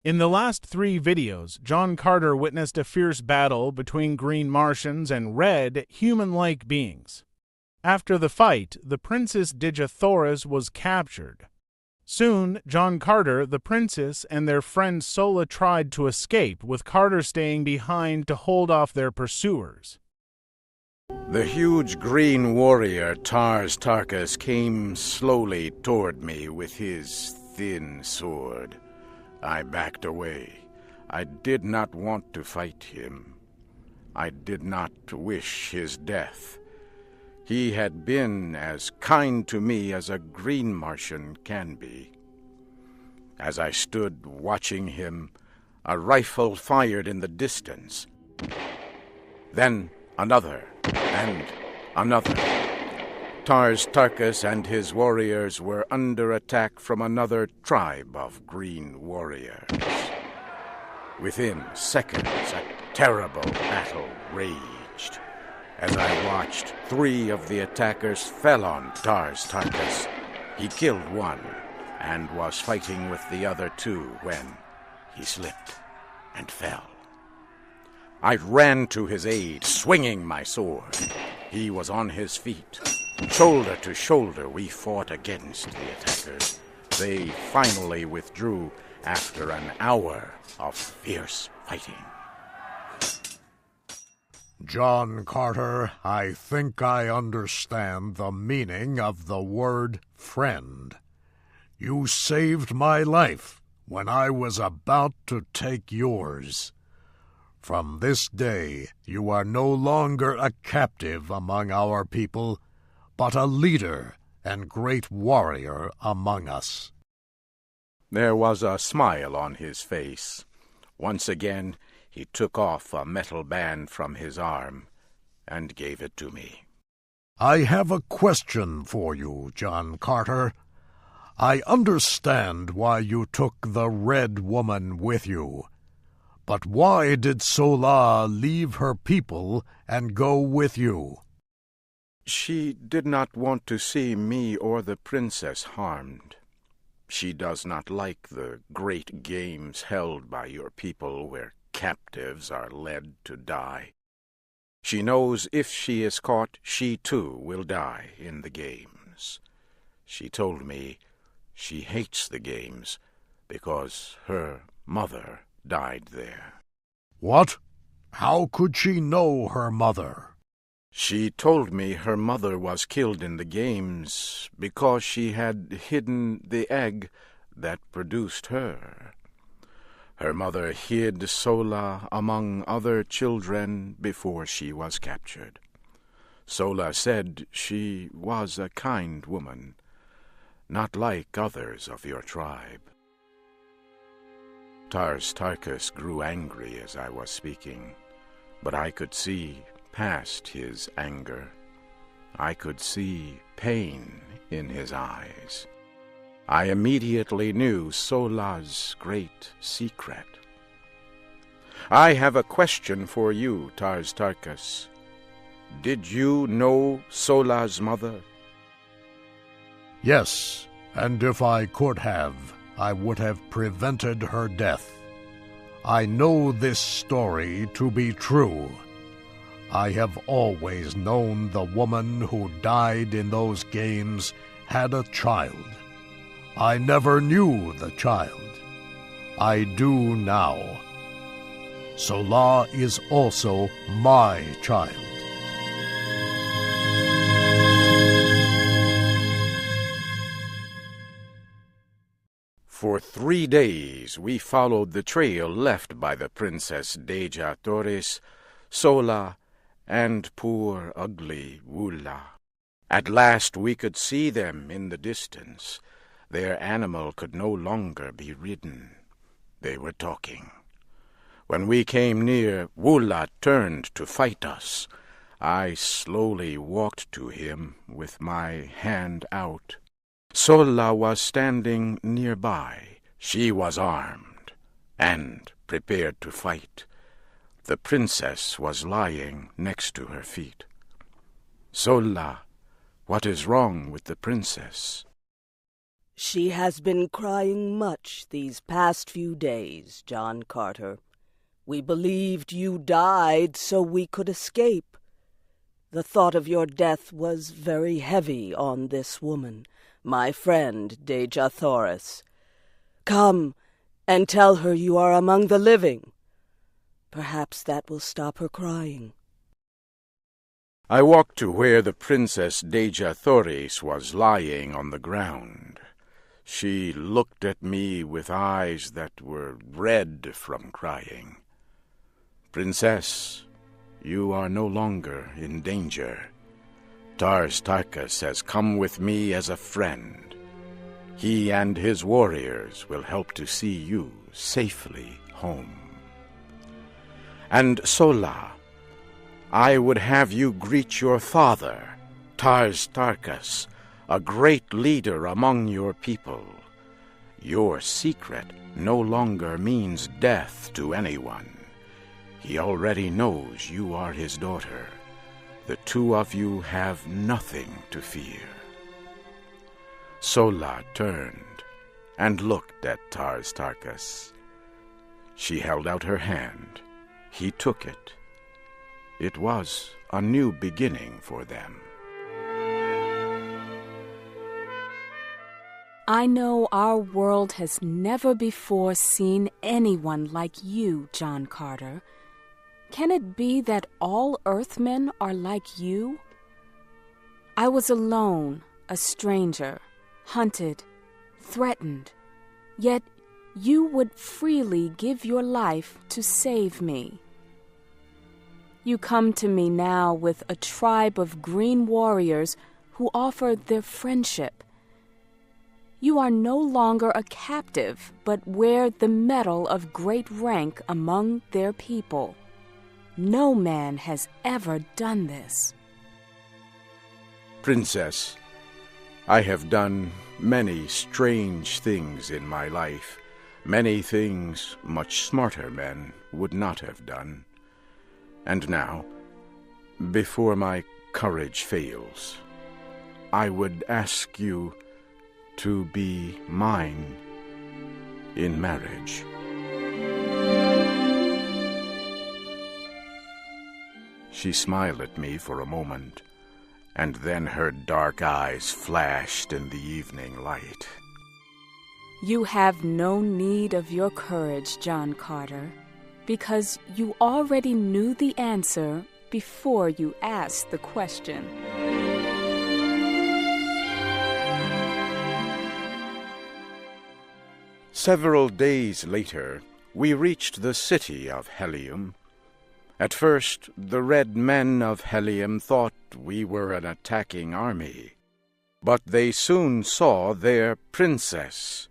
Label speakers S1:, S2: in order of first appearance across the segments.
S1: In the last 3 videos, John Carter witnessed a fierce battle between green Martians and red, human-like beings. After the fight, the Princess Dejah Thoris was captured. Soon, John Carter, the princess, and their friend Sola tried to escape, with Carter staying behind to hold off their pursuers.
S2: The huge green warrior Tars Tarkas came slowly toward me with his thin sword. I backed away. I did not want to fight him. I did not wish his death. He had been as kind to me as a green Martian can be. As I stood watching him, a rifle fired in the distance. Then another, and another. Tars Tarkas and his warriors were under attack from another tribe of green warriors. Within seconds, a terrible battle raged. As I watched, 3 of the attackers fell on Tars Tarkas. He killed one and was fighting with the other 2 when he slipped and fell. I ran to his aid, swinging my sword. He was on his feet. Shoulder to shoulder, we fought against the attackers. They finally withdrew after an hour of fierce fighting.
S3: John Carter, I think I understand the meaning of the word friend. You saved my life when I was about to take yours. From this day, you are no longer a captive among our people, but a leader and great warrior among us.
S2: There was a smile on his face. Once again, he took off a metal band from his arm and gave it to me.
S3: I have a question for you, John Carter. I understand why you took the Red Woman with you. But why did Sola leave her people and go with you?
S2: She did not want to see me or the princess harmed. She does not like the great games held by your people where captives are led to die. She knows if she is caught, she too will die in the games. She told me she hates the games because her mother died there.
S3: What? How could she know her mother?
S2: She told me her mother was killed in the games because she had hidden the egg that produced her. Her mother hid Sola among other children before she was captured. Sola said she was a kind woman, not like others of your tribe. Tars Tarkas grew angry as I was speaking, but I could see past his anger. I could see pain in his eyes. I immediately knew Sola's great secret. I have a question for you, Tars Tarkas. Did you know Sola's mother?
S3: Yes, and if I could have, I would have prevented her death. I know this story to be true. I have always known the woman who died in those games had a child. I never knew the child. I do now. Sola is also my child.
S2: For 3 days we followed the trail left by the Princess Dejah Thoris, Sola, and poor ugly Wulla. At last we could see them in the distance. Their animal could no longer be ridden. They were talking. When we came near, Wulla turned to fight us. I slowly walked to him with my hand out. Sola was standing nearby. She was armed and prepared to fight. The princess was lying next to her feet. Sola, what is wrong with the princess?
S4: She has been crying much these past few days, John Carter. We believed you died so we could escape. The thought of your death was very heavy on this woman, my friend Dejah Thoris. Come and tell her you are among the living. Perhaps that will stop her crying.
S2: I walked to where the Princess Dejah Thoris was lying on the ground. She looked at me with eyes that were red from crying. Princess, you are no longer in danger. Tars Tarkas has come with me as a friend. He and his warriors will help to see you safely home. And Sola, I would have you greet your father, Tars Tarkas, a great leader among your people. Your secret no longer means death to anyone. He already knows you are his daughter. The two of you have nothing to fear. Sola turned and looked at Tars Tarkas. She held out her hand. He took it. It was a new beginning for them.
S5: I know our world has never before seen anyone like you, John Carter. Can it be that all Earthmen are like you? I was alone, a stranger, hunted, threatened, yet you would freely give your life to save me. You come to me now with a tribe of green warriors who offer their friendship. You are no longer a captive, but wear the medal of great rank among their people. No man has ever done this.
S2: Princess, I have done many strange things in my life, many things much smarter men would not have done. And now, before my courage fails, I would ask you to be mine in marriage. She smiled at me for a moment, and then her dark eyes flashed in the evening light.
S5: You have no need of your courage, John Carter, because you already knew the answer before you asked the question.
S2: Several days later, we reached the city of Helium. At first, the red men of Helium thought we were an attacking army, but they soon saw their princess.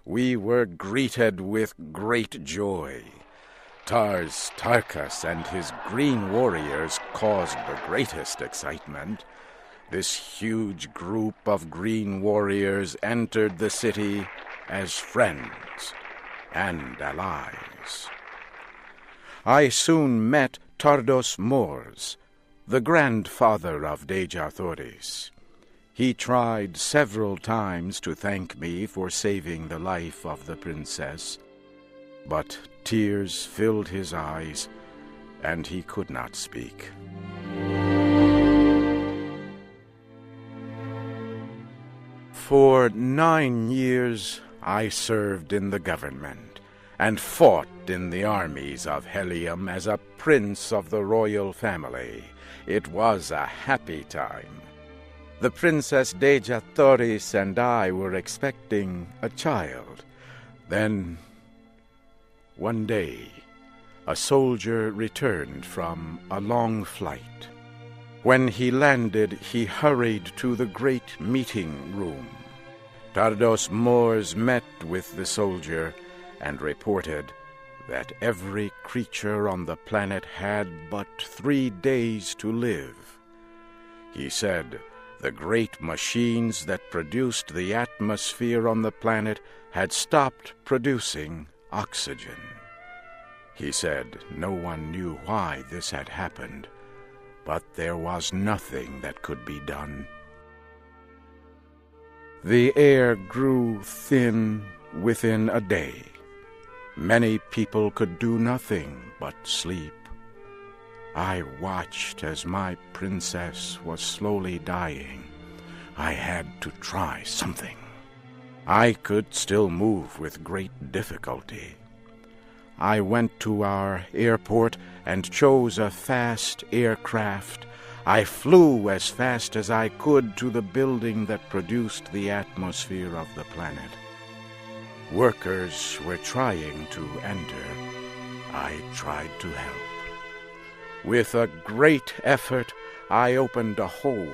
S2: We were greeted with great joy. Tars Tarkas and his green warriors caused the greatest excitement. This huge group of green warriors entered the city as friends and allies. I soon met Tardos Mors, the grandfather of Dejah Thoris. He tried several times to thank me for saving the life of the princess, but tears filled his eyes, and he could not speak. For 9 years, I served in the government and fought in the armies of Helium as a prince of the royal family. It was a happy time. The Princess Dejah Thoris and I were expecting a child. Then, one day, a soldier returned from a long flight. When he landed, he hurried to the great meeting room. Tardos Mors met with the soldier and reported that every creature on the planet had but 3 days to live. He said the great machines that produced the atmosphere on the planet had stopped producing oxygen. He said no one knew why this had happened, but there was nothing that could be done. The air grew thin within a day. Many people could do nothing but sleep. I watched as my princess was slowly dying. I had to try something. I could still move with great difficulty. I went to our airport and chose a fast aircraft. I flew as fast as I could to the building that produced the atmosphere of the planet. Workers were trying to enter. I tried to help. With a great effort, I opened a hole.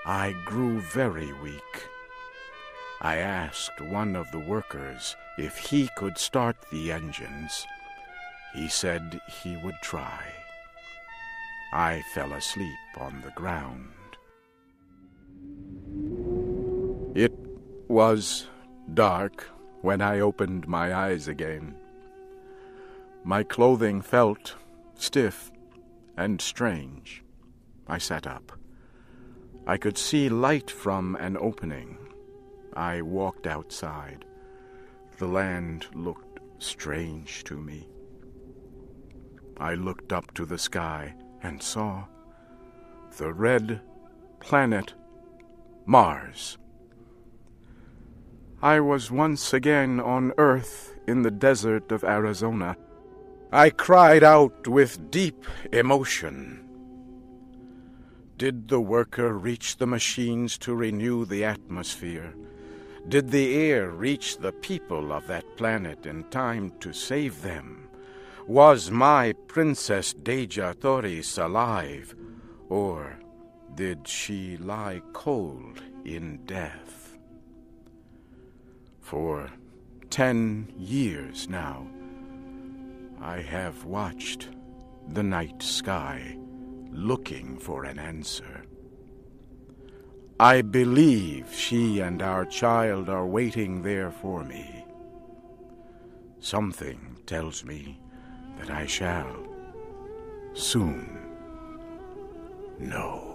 S2: I grew very weak. I asked one of the workers if he could start the engines. He said he would try. I fell asleep on the ground. It was dark when I opened my eyes again. My clothing felt stiff and strange. I sat up. I could see light from an opening. I walked outside. The land looked strange to me. I looked up to the sky and saw the red planet Mars. I was once again on Earth in the desert of Arizona. I cried out with deep emotion. Did the worker reach the machines to renew the atmosphere? Did the air reach the people of that planet in time to save them? Was my Princess Dejah Thoris alive, or did she lie cold in death? For 10 years now, I have watched the night sky looking for an answer. I believe she and our child are waiting there for me. Something tells me that I shall soon know.